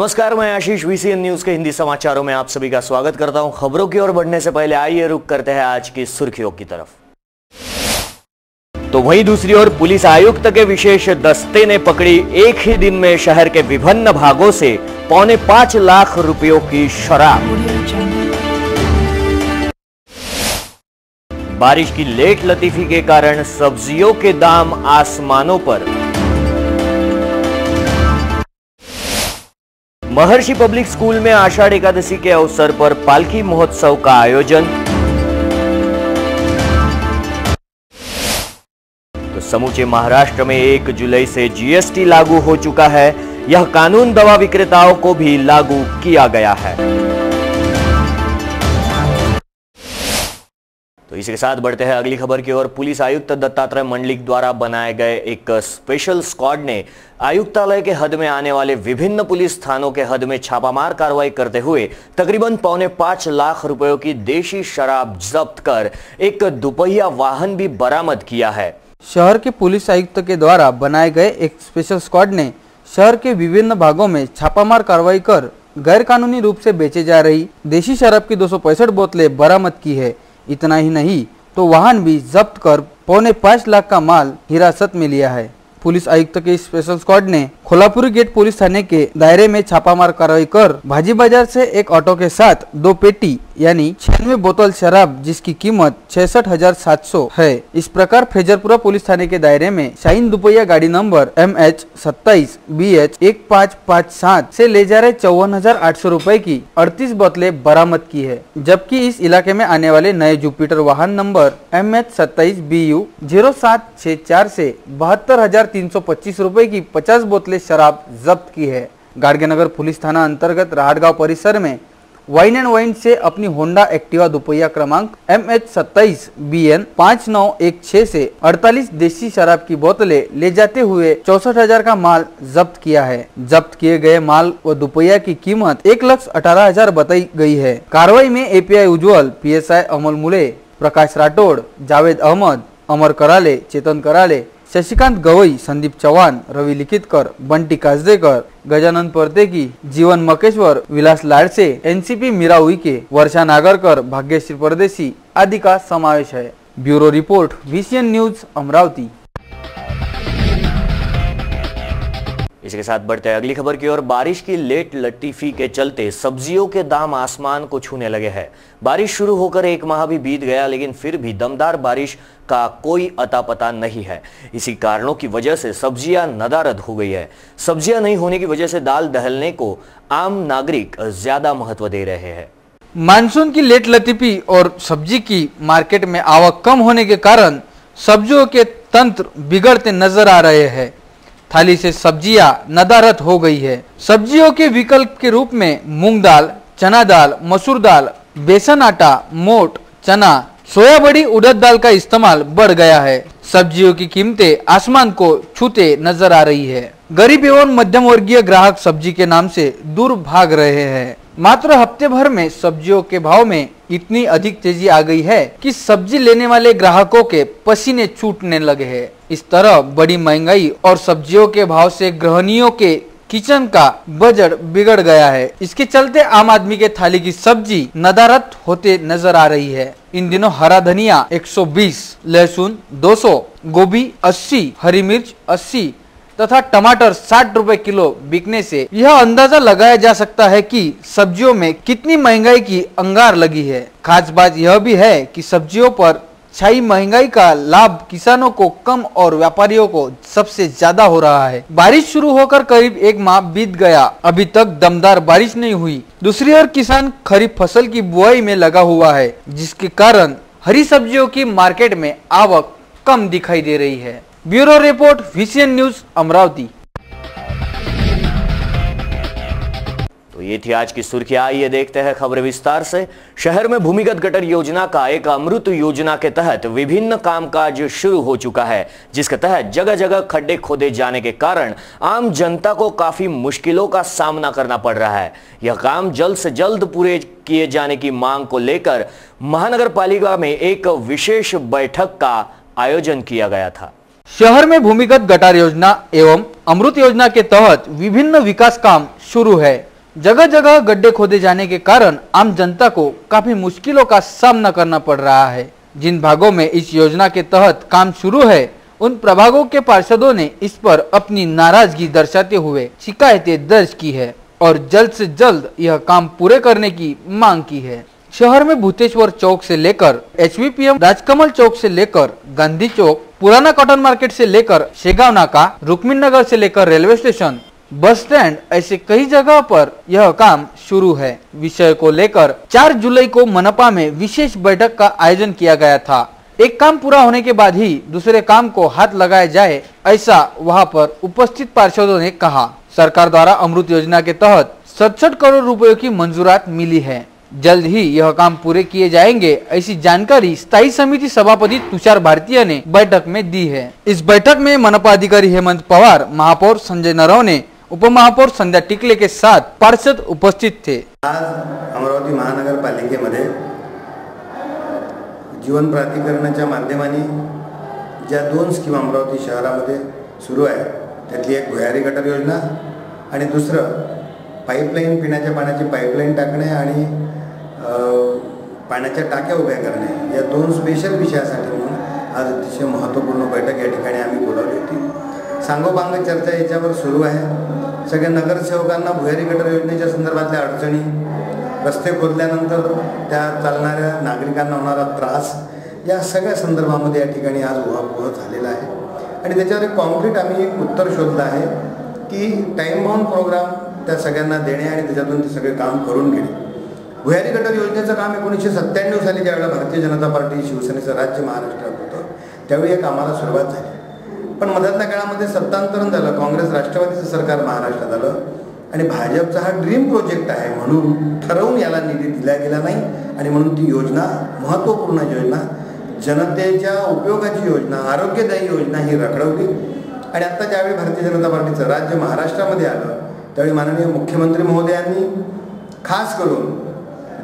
नमस्कार, मैं आशीष VCN news के हिंदी समाचारों में आप सभी का स्वागत करता हूं। खबरों की ओर बढ़ने से पहले आइए रुक करते हैं आज की सुर्खियों की तरफ। तो वहीं दूसरी ओर पुलिस आयुक्त के विशेष दस्ते ने पकड़ी एक ही दिन में शहर के विभिन्न भागों से 4.25 लाख रुपयों की शराब। बारिश की लेट लतीफी के कारण सब्जियों के दाम आसमानों पर। महर्षि पब्लिक स्कूल में आषाढ़ एकादशी के अवसर पर पालकी महोत्सव का आयोजन। तो समूचे महाराष्ट्र में 1 जुलाई से जीएसटी लागू हो चुका है। यह कानून दवा विक्रेताओं को भी लागू किया गया है। तो इसी के साथ बढ़ते हैं अगली खबर की ओर। पुलिस आयुक्त दत्तात्रेय मंडलिक द्वारा बनाए गए एक स्पेशल स्क्वाड ने आयुक्तालय के हद में आने वाले विभिन्न पुलिस थानों के हद में छापामार कार्रवाई करते हुए तकरीबन 4.25 लाख रुपयों की देशी शराब जब्त कर एक दुपहिया वाहन भी बरामद किया है। शहर के पुलिस आयुक्त के द्वारा बनाए गए एक स्पेशल स्क्वाड ने शहर के विभिन्न भागों में छापामार कार्रवाई कर गैर कानूनी रूप से बेचे जा रही देशी शराब की 265 बोतलें बरामद की है। इतना ही नहीं तो वाहन भी जब्त कर 4.25 लाख का माल हिरासत में लिया है। पुलिस आयुक्त के स्पेशल स्क्वाड ने कोल्हापुरी गेट पुलिस थाने के दायरे में छापामार कार्रवाई कर भाजी बाजार से एक ऑटो के साथ 2 पेटी यानी 96 बोतल शराब जिसकी कीमत 66,700 है। इस प्रकार फ्रेजरपुरा पुलिस थाने के दायरे में शाहीन दुपहिया गाड़ी नंबर MH27 BH 1557 से ले जा रहे 54,800 रुपए की 38 बोतलें बरामद की है। जबकि इस इलाके में आने वाले नए जुपिटर वाहन नंबर MH27 BU 0764 से 72,325 रुपए की 50 बोतलें शराब जब्त की है। गाडगेनगर पुलिस थाना अंतर्गत राहटगांव परिसर में वाइन एंड वाइन से अपनी होंडा एक्टिवा दुपहिया क्रमांक MH27 BN 5916 से 48 देशी शराब की बोतलें ले जाते हुए 64,000 का माल जब्त किया है। जब्त किए गए माल व दुपहिया की कीमत 1,18,000 बताई गई है। कार्रवाई में API उज्ज्वल, PSI अमल मुले, प्रकाश राठौड़, जावेद अहमद, अमर कराले, चेतन कराले, शशिकांत गवई, संदीप चौहान, रवि लिखितकर, बंटी काजदेकर, गजानन परतेकी, जीवन मकेश्वर, विलास लाडसे, NCP मीरा उइके, वर्षा नागरकर, भाग्यश्री परदेसी आदि का समावेश है। Bureau report, VCN news, Amravati. इसके साथ बढ़ते हैं अगली खबर की ओर। बारिश की लेट लतीफी के चलते सब्जियों के दाम आसमान को छूने लगे हैं। बारिश शुरू होकर 1 माह भी बीत गया, लेकिन फिर भी दमदार बारिश का कोई अता पता नहीं है। इसी कारणों की वजह से सब्जियां नदारद हो गई है। सब्जियां नहीं होने की वजह से दाल दहलने को आम नागरिक ज्यादा महत्व दे रहे हैं। मानसून की लेट लतीफी और सब्जी की मार्केट में आवक कम होने के कारण सब्जियों के तंत्र बिगड़ते नजर आ रहे हैं। थाली से सब्जियां नदारद हो गई है। सब्जियों के विकल्प के रूप में मूंग दाल, चना दाल, मसूर दाल, बेसन आटा, मोट, चना, सोया बड़ी, उड़द दाल का इस्तेमाल बढ़ गया है। सब्जियों की कीमतें आसमान को छूते नजर आ रही है। गरीब एवं मध्यम वर्गीय ग्राहक सब्जी के नाम से दूर भाग रहे हैं। मात्र हफ्ते भर में सब्जियों के भाव में इतनी अधिक तेजी आ गई है कि सब्जी लेने वाले ग्राहकों के पसीने छूटने लगे हैं। इस तरह बड़ी महंगाई और सब्जियों के भाव से गृहिणियों के किचन का बजट बिगड़ गया है। इसके चलते आम आदमी के थाली की सब्जी नदारद होते नजर आ रही है। इन दिनों हरा धनिया 120, लहसुन 200, गोभी 80, हरी मिर्च 80 तथा टमाटर 60 रुपए किलो बिकने से यह अंदाजा लगाया जा सकता है कि सब्जियों में कितनी महंगाई की अंगार लगी है। खास बात यह भी है कि सब्जियों पर छाई महंगाई का लाभ किसानों को कम और व्यापारियों को सबसे ज्यादा हो रहा है। बारिश शुरू होकर करीब 1 माह बीत गया, अभी तक दमदार बारिश नहीं हुई। दूसरी ओर किसान खरीफ फसल की बुआई में लगा हुआ है, जिसके कारण हरी सब्जियों की मार्केट में आवक कम दिखाई दे रही है। Bureau report, VCN news, Amravati. तो ये थी आज की सुर्खियां। आइए देखते हैं खबर विस्तार से। शहर में भूमिगत गटर योजना का एक अमृत योजना के तहत विभिन्न कामकाज शुरू हो चुका है, जिसके तहत जगह जगह खड्डे खोदे जाने के कारण आम जनता को काफी मुश्किलों का सामना करना पड़ रहा है। यह काम जल्द से जल्द पूरे किए जाने की मांग को लेकर महानगर पालिका में एक विशेष बैठक का आयोजन किया गया था। शहर में भूमिगत गटार योजना एवं अमृत योजना के तहत विभिन्न विकास काम शुरू है। जगह जगह गड्ढे खोदे जाने के कारण आम जनता को काफी मुश्किलों का सामना करना पड़ रहा है। जिन भागों में इस योजना के तहत काम शुरू है, उन प्रभागों के पार्षदों ने इस पर अपनी नाराजगी दर्शाते हुए शिकायतें दर्ज की है और जल्द से जल्द यह काम पूरे करने की मांग की है। शहर में भूतेश्वर चौक से लेकर HVPM, राजकमल चौक से लेकर गांधी चौक, पुराना कॉटन मार्केट से लेकर शेगाव नाका, रुक्मिणी नगर से लेकर रेलवे स्टेशन, बस स्टैंड, ऐसे कई जगह पर यह काम शुरू है। विषय को लेकर 4 जुलाई को मनपा में विशेष बैठक का आयोजन किया गया था। एक काम पूरा होने के बाद ही दूसरे काम को हाथ लगाया जाए, ऐसा वहां पर उपस्थित पार्षदों ने कहा। सरकार द्वारा अमृत योजना के तहत 67 करोड़ रुपयों की मंजूरात मिली है। जल्द ही यह काम पूरे किए जाएंगे, ऐसी जानकारी स्थायी समिति सभापति तुषार भारतीय ने बैठक में दी है। इस बैठक में मनपा अधिकारी हेमंत पवार, महापौर संजय नरवणे, उपमहापौर संध्या टिकले के साथ पार्षद उपस्थित थे। आज अमरावती महानगरपालिकेमध्ये जीवन प्राधिकरणाच्या माध्यमाने ज्या 2 स्कीम अमरावती शहरामध्ये सुरू आहे, त्यातली एक भुयारी गटर योजना आणि दुसरं पाईपलाईन, पिण्याच्या पाण्याची पाईपलाईन टाकणे आणि पाण्याच्या टाक्या उभ्या करणे, या 2 स्पेशल विषयासाठी म्हणून आज अतिशय महत्त्वपूर्ण बैठक या ठिकाणी आम्ही बोलावली होती। सांगोपांग चर्चा याच्यावर सुरू आहे। सगळ्या नगरसेवकांना भुयारी गटर योजनेच्या संदर्भातल्या अडचणी, रस्ते खोदल्यानंतर त्या चालणाऱ्या नागरिकांना होणारा त्रास, या सगळ्या संदर्भामध्ये या ठिकाणी आज उहापोह झालेला आहे आणि त्याच्यावर एक कॉन्क्रीट आम्ही एक उत्तर शोधलं आहे की टाईम बाउंड प्रोग्राम त्या सगळ्यांना देणे आणि त्याच्यातून ते सगळे काम करून घेणे। भुयारी गटर योजनेचं काम 1997 साली ज्यावेळेला भारतीय जनता पार्टी शिवसेनेचं राज्य महाराष्ट्रात होतं, त्यावेळी या कामाला सुरुवात झाली। पण मधातल्या काळामध्ये सत्तांतरण झालं, काँग्रेस राष्ट्रवादीचं सरकार महाराष्ट्रात आलं आणि भाजपचा हा ड्रीम प्रोजेक्ट आहे म्हणून ठरवून याला निधी दिला गेला नाही आणि म्हणून ती योजना, महत्त्वपूर्ण योजना, जनतेच्या उपयोगाची योजना, आरोग्यदायी योजना ही रखडवली आणि आता ज्यावेळी भारतीय जनता पार्टीचं राज्य महाराष्ट्रामध्ये आलं, त्यावेळी माननीय मुख्यमंत्री महोदयांनी खास करून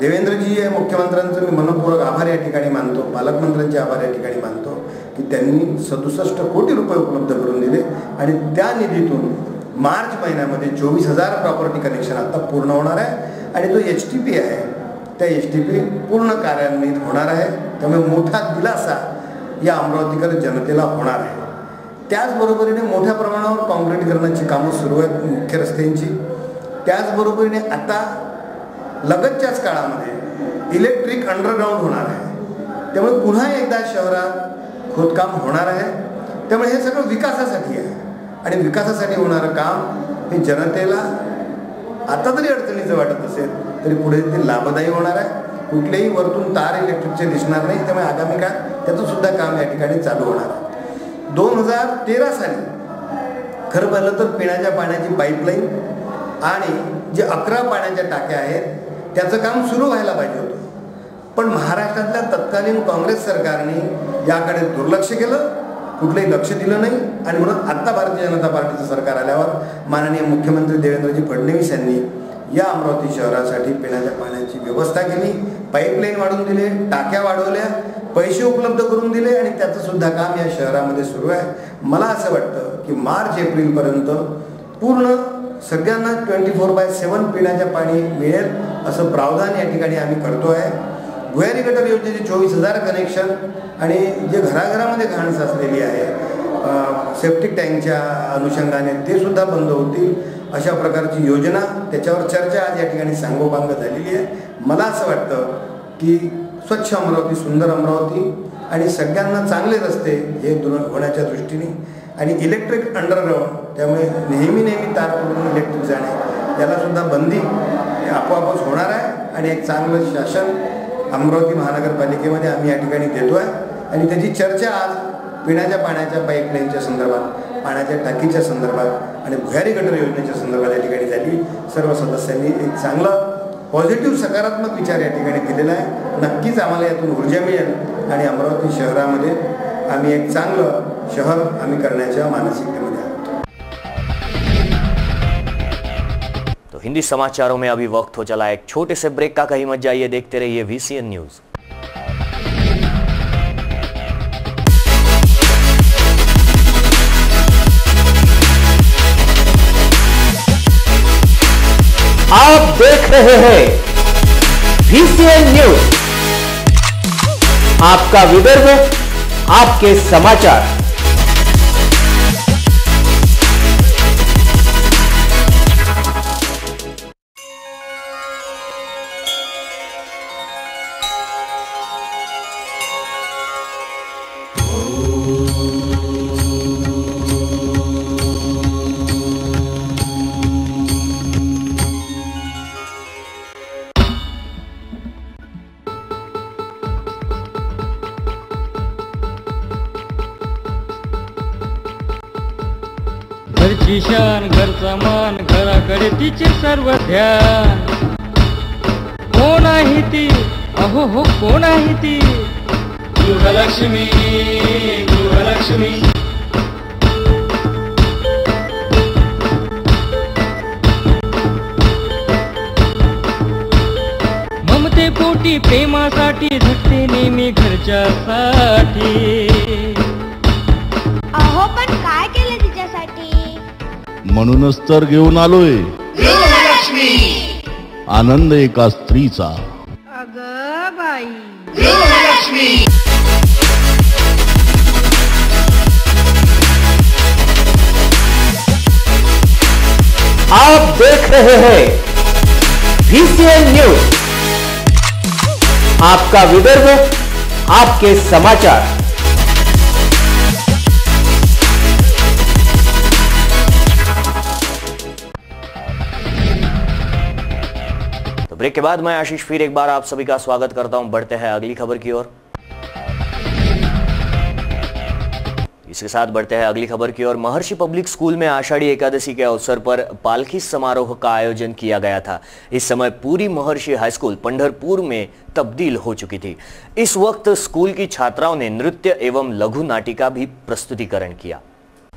देवेंद्रजी या मुख्यमंत्र्यांचं मी मनपूर्वक आभार या ठिकाणी मानतो, पालकमंत्र्यांचे आभार या ठिकाणी मानतो की त्यांनी 67 कोटी रुपये उपलब्ध करून दिले आणि त्या निधीतून मार्च महिन्यामध्ये 24,000 प्रॉपर्टी कनेक्शन आता पूर्ण होणार आहे आणि जो HTP आहे त्या HTP पूर्ण कार्यान्वित होणार आहे। त्यामुळे मोठा दिलासा या अमरावतीकर जनतेला होणार आहे। त्याचबरोबरीने मोठ्या प्रमाणावर काँक्रीटीकरणाची कामं सुरू आहेत मुख्य रस्त्यांची। त्याचबरोबरीने आता लगतच्याच काळामध्ये इलेक्ट्रिक अंडरग्राउंड होणार आहे, त्यामुळे पुन्हा एकदा शहरात खोदकाम होणार आहे। त्यामुळे हे सगळं विकासासाठी आहे आणि विकासासाठी होणारं काम हे जनतेला आता जरी अडचणीचं वाटत असेल तरी पुढे ते लाभदायी होणार आहे। कुठलेही वरतून तार इलेक्ट्रिकचे दिसणार नाही, त्यामुळे आगामी काळात त्याचं सुद्धा काम या ठिकाणी चालू होणार आहे। 2013 साली खरं पाहिलं तर पिण्याच्या पाण्याची पाईपलाईन आणि जे 11 पाण्याच्या टाक्या आहेत त्याचं काम सुरू व्हायला पाहिजे होतं, पण महाराष्ट्रातल्या तत्कालीन काँग्रेस सरकारने याकडे दुर्लक्ष केलं, कुठलंही लक्ष दिलं नाही आणि म्हणून आता भारतीय जनता पार्टीचं सरकार आल्यावर माननीय मुख्यमंत्री देवेंद्रजी फडणवीस यांनी या अमरावती शहरासाठी पिण्याच्या पाण्याची व्यवस्था केली, पाईपलाईन वाढवून दिले, टाक्या वाढवल्या, पैसे उपलब्ध करून दिले आणि त्याचं सुद्धा काम या शहरामध्ये सुरू आहे। मला असं वाटतं की मार्च-एप्रिलपर्यंत पूर्ण सगळ्यांना 24/7 पिण्याचे पाणी मिळेल असं प्रावधान या ठिकाणी आम्ही करतो आहे। भुयारी गटर योजनेचे 24,000 कनेक्शन आणि जे घराघरामध्ये घाण साचलेली आहे सेप्टिक टँकच्या अनुषंगाने ते सुद्धा बंद होतील, अशा प्रकारची योजना, त्याच्यावर चर्चा आज या ठिकाणी सांगोपांग झालेली आहे। मला असं वाटतं की स्वच्छ अमरावती, सुंदर अमरावती आणि सगळ्यांना चांगले रस्ते हे होण्याच्या दृष्टीने आणि इलेक्ट्रिक अंडरग्राउंड, त्यामुळे नेहमी तार पकडून इलेक्ट्रिक जाणे याला सुद्धा बंदी आपोआपच होणार आहे आणि एक चांगलं शासन अमरावती महानगरपालिकेमध्ये आम्ही या ठिकाणी देतो आहे आणि त्याची चर्चा आज पिण्याच्या पाण्याच्या पाईपलाईनच्या संदर्भात, पाण्याच्या टाकीच्या संदर्भात आणि भुयारी गटर योजनेच्या संदर्भात या ठिकाणी झाली। सर्व सदस्यांनी एक चांगला पॉझिटिव्ह सकारात्मक विचार या ठिकाणी केलेला आहे। नक्कीच आम्हाला यातून ऊर्जा मिळेल आणि अमरावती शहरामध्ये आम्ही एक चांगलं शहर आम्ही करण्याच्या मानसिकतेमध्ये आहोत। तो हिंदी समाचारों में अभी वक्त हो चला एक छोटे से ब्रेक का, कहीं मत जाइए, देखते रहिए VCN न्यूज। आप देख रहे हैं VCN न्यूज, आपका विदर्भ, आपके समाचार। घरची शान घरचा मान घराकडे तिचे सर्व ध्यान। कोण आहे ती अहो हो कोण आहे ती गृहलक्ष्मी गृहलक्ष्मी। ममते पोटी प्रेमासाठी झटते नेहमी घरच्यासाठी। अहो पण काय केलं तिच्यासाठी? म्हणूनच तर घेऊन आलोय गृहलक्ष्मी, आनंद एका स्त्रीचा। अगं बाई गृहलक्ष्मी। आप देख रहे हैं VCN न्यूज, आपका विदर्भ, आपके समाचार। ब्रेक के बाद मैं आशीष फिर एक बार आप सभी का स्वागत करता हूं। बढ़ते हैं अगली खबर की ओर। इसके साथ बढ़ते हैं अगली खबर की ओर। महर्षि पब्लिक स्कूल में आषाढ़ी एकादशी के अवसर पर पालकी समारोह का आयोजन किया गया था। इस समय पूरी महर्षि हाई स्कूल पंढरपुर में तब्दील हो चुकी थी। इस वक्त स्कूल की छात्राओं ने नृत्य एवं लघु नाटिका भी प्रस्तुतिकरण किया।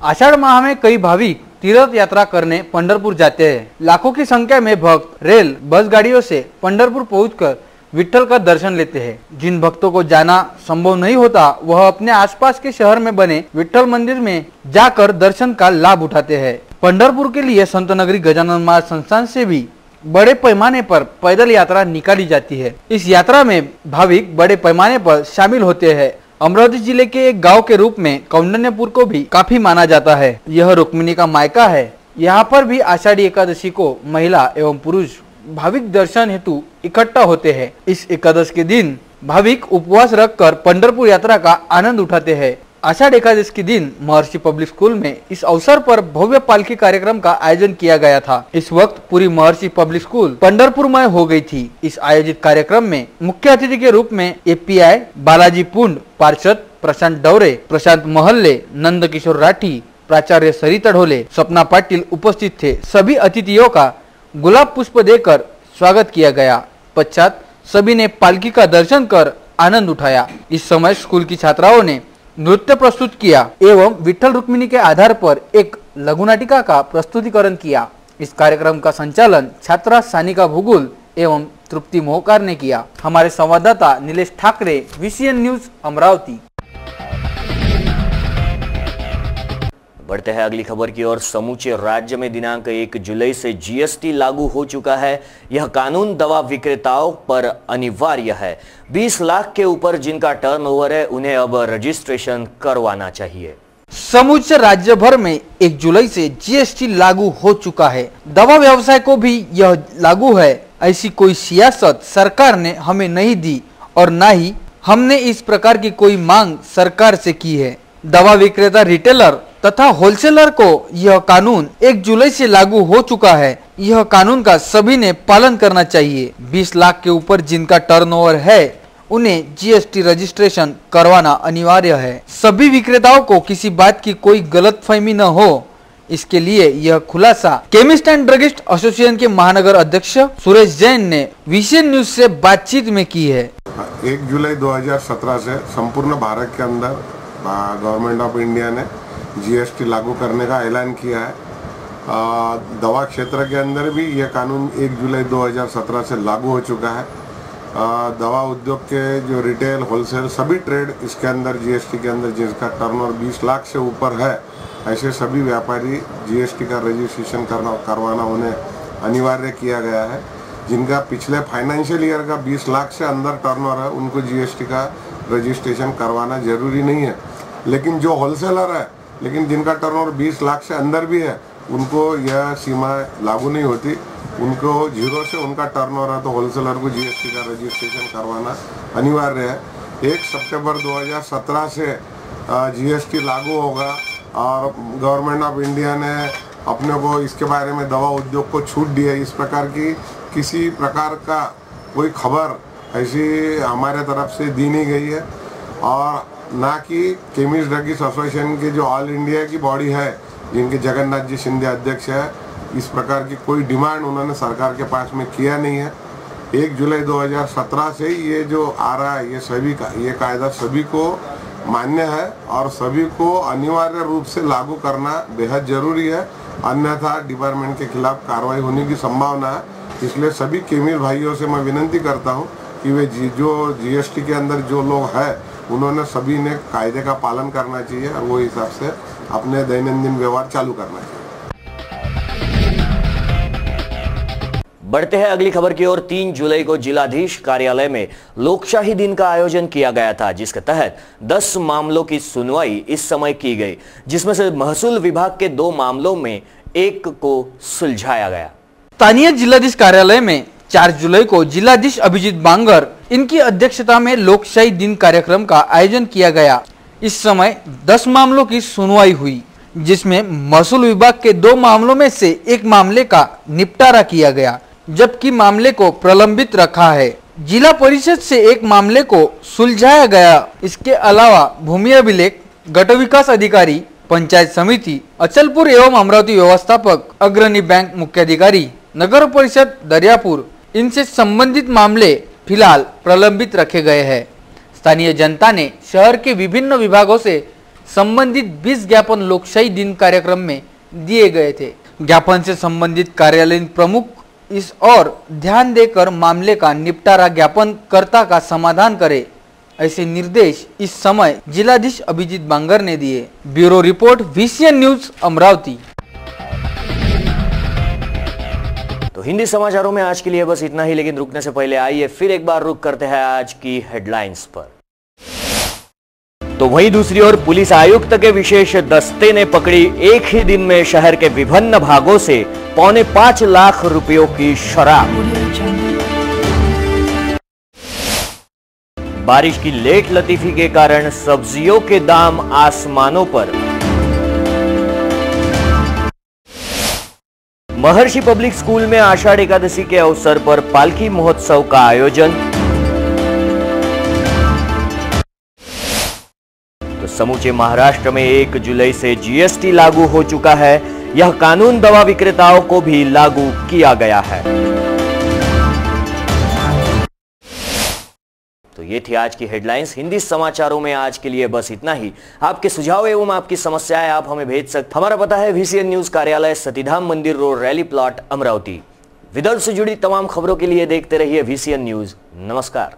आषाढ़ माह में कई भाविक तीर्थ यात्रा करने पंढरपुर जाते हैं। लाखों की संख्या में भक्त रेल बस गाड़ियों से पंढरपुर पहुंचकर विठ्ठल का दर्शन लेते हैं। जिन भक्तों को जाना संभव नहीं होता वह अपने आसपास के शहर में बने विठ्ठल मंदिर में जाकर दर्शन का लाभ उठाते हैं। पंढरपुर के लिए संत नगरी गजानन महाराज संस्थान से भी बड़े पैमाने पर पैदल यात्रा निकाली जाती है। इस यात्रा में भाविक बड़े पैमाने पर शामिल होते हैं। अमरावती जिले के एक गांव के रूप में कौंडन्यपुर को भी काफी माना जाता है। यह रुक्मिणी का मायका है। यहाँ पर भी आषाढ़ी एकादशी को महिला एवं पुरुष भाविक दर्शन हेतु इकट्ठा होते हैं। इस एकादश के दिन भाविक उपवास रखकर पंढरपुर यात्रा का आनंद उठाते हैं। आषाढ़ एकादश के दिन महर्षि पब्लिक स्कूल में इस अवसर पर भव्य पालकी कार्यक्रम का आयोजन किया गया था। इस वक्त पूरी महर्षि पब्लिक स्कूल पंढरपुरमय हो गई थी। इस आयोजित कार्यक्रम में मुख्य अतिथि के रूप में API बालाजी पुंड, पार्षद प्रशांत डवरे, प्रशांत महल्ले, नंद किशोर राठी, प्राचार्य सरिता ढोले, स्वप्ना पाटिल उपस्थित थे। सभी अतिथियों का गुलाब पुष्प देकर स्वागत किया गया। पश्चात सभी ने पालकी का दर्शन कर आनंद उठाया। इस समय स्कूल की छात्राओं ने नृत्य प्रस्तुत किया एवं विठ्ठल रुक्मिणी के आधार पर एक लघु नाटिका का प्रस्तुतिकरण किया। इस कार्यक्रम का संचालन छात्रा सानिका भुगुल एवं तृप्ति मोहकार ने किया। हमारे संवाददाता नीलेश ठाकरे, VCN न्यूज अमरावती। बढ़ते हैं अगली खबर की ओर। समूचे राज्य में दिनांक 1 जुलाई से GST लागू हो चुका है। यह कानून दवा विक्रेताओं पर अनिवार्य है। 20 लाख के ऊपर जिनका टर्नओवर है उन्हें अब रजिस्ट्रेशन करवाना चाहिए। समूचे राज्य भर में 1 जुलाई से GST लागू हो चुका है। दवा व्यवसाय को भी यह लागू है। ऐसी कोई सियासत सरकार ने हमें नहीं दी और न ही हमने इस प्रकार की कोई मांग सरकार से की है। दवा विक्रेता, रिटेलर तथा होलसेलर को यह कानून 1 जुलाई से लागू हो चुका है। यह कानून का सभी ने पालन करना चाहिए। 20 लाख के ऊपर जिनका टर्नओवर है उन्हें GST रजिस्ट्रेशन करवाना अनिवार्य है। सभी विक्रेताओं को किसी बात की कोई गलतफहमी न हो, इसके लिए यह खुलासा केमिस्ट एंड ड्रगिस्ट एसोसिएशन के महानगर अध्यक्ष सुरेश जैन ने VCN न्यूज से बातचीत में की है। 1 जुलाई 2017 से संपूर्ण भारत के अंदर गवर्नमेंट ऑफ इंडिया ने GST लागू करने का ऐलान किया है। दवा क्षेत्र के अंदर भी यह कानून 1 जुलाई 2017 से लागू हो चुका है। दवा उद्योग के जो रिटेल, होलसेल सभी ट्रेड इसके अंदर GST के अंदर जिसका टर्नओवर 20 लाख से ऊपर है, ऐसे सभी व्यापारी GST का रजिस्ट्रेशन करवाना उन्हें अनिवार्य किया गया है। जिनका पिछले फाइनेंशियल ईयर का 20 लाख से अंदर टर्नओवर है उनको जीएसटी का रजिस्ट्रेशन करवाना जरूरी नहीं है, लेकिन जो होलसेलर है लेकिन जिनका टर्नओवर 20 लाख से अंदर भी है उनको यह सीमा लागू नहीं होती। उनको 0 से उनका टर्नओवर है तो होलसेलर को जीएसटी का रजिस्ट्रेशन करवाना अनिवार्य है। 1 सितंबर 2017 से जीएसटी लागू होगा और गवर्नमेंट ऑफ इंडिया ने अपने को इसके बारे में दवा उद्योग को छूट दी है। इस प्रकार की किसी प्रकार का कोई खबर ऐसी हमारे तरफ से दी नहीं गई है और ना कि केमिस्ट ड्रगिस्ट एसोसिएशन की जो ऑल इंडिया की बॉडी है जिनके जगन्नाथ जी शिंदे अध्यक्ष है, इस प्रकार की कोई डिमांड उन्होंने सरकार के पास में किया नहीं है। 1 जुलाई 2017 से ये जो आ रहा है ये कायदा सभी को मान्य है और सभी को अनिवार्य रूप से लागू करना बेहद जरूरी है, अन्यथा डिपार्टमेंट के खिलाफ कार्रवाई होने की संभावना है। इसलिए सभी केमिस्ट भाइयों से मैं विनती करता हूँ कि वे जो जीएसटी के अंदर जो लोग हैं उन्होंने सभी ने कायदे का पालन करना चाहिए और वो हिसाब से अपने दैनंदिन व्यवहार चालू करना चाहिए। बढ़ते हैं अगली खबर की ओर। 3 जुलाई को जिलाधीश कार्यालय में लोकशाही दिन का आयोजन किया गया था, जिसके तहत 10 मामलों की सुनवाई इस समय की गई, जिसमें से महसूल विभाग के 2 मामलों में 1 को सुलझाया गया। स्थानीय जिलाधीश कार्यालय में 4 जुलाई को जिलाधीश अभिजीत बांगर इनकी अध्यक्षता में लोकशाही दिन कार्यक्रम का आयोजन किया गया। इस समय 10 मामलों की सुनवाई हुई, जिसमें महसूल विभाग के 2 मामलों में से 1 मामले का निपटारा किया गया, जबकि मामले को प्रलंबित रखा है। जिला परिषद से 1 मामले को सुलझाया गया। इसके अलावा भूमि अभिलेख, गट विकास अधिकारी, पंचायत समिति अचलपुर एवं अमरावती व्यवस्थापक, अग्रणी बैंक मुख्याधिकारी, नगर परिषद दरियापुर, इनसे संबंधित मामले फिलहाल प्रलंबित रखे गए हैं। स्थानीय जनता ने शहर के विभिन्न विभागों से संबंधित 20 ज्ञापन लोकशाही दिन कार्यक्रम में दिए गए थे। ज्ञापन से संबंधित कार्यालयीन प्रमुख इस और ध्यान देकर मामले का निपटारा ज्ञापनकर्ता का समाधान करे, ऐसे निर्देश इस समय जिलाधीश अभिजीत बांगर ने दिए। Bureau report, VCN news, Amravati. तो हिंदी समाचारों में आज के लिए बस इतना ही, लेकिन रुकने से पहले आइए फिर एक बार रुक करते हैं आज की हेडलाइंस पर। तो वहीं दूसरी ओर पुलिस आयुक्त के विशेष दस्ते ने पकड़ी एक ही दिन में शहर के विभिन्न भागों से 4.25 लाख रुपयों की शराब। बारिश की लेट लतीफी के कारण सब्जियों के दाम आसमानों पर। महर्षि पब्लिक स्कूल में आषाढ़ एकादशी के अवसर पर पालकी महोत्सव का आयोजन। तो समूचे महाराष्ट्र में 1 जुलाई से जीएसटी लागू हो चुका है। यह कानून दवा विक्रेताओं को भी लागू किया गया है। तो ये थी आज की हेडलाइंस। हिंदी समाचारों में आज के लिए बस इतना ही। आपके सुझाव एवं आपकी समस्याएं आप हमें भेज सकते। हमारा पता है VCN न्यूज कार्यालय, सतीधाम मंदिर road, rally plot, Amravati. Vidarbha से जुड़ी तमाम खबरों के लिए देखते रहिए VCN न्यूज। नमस्कार।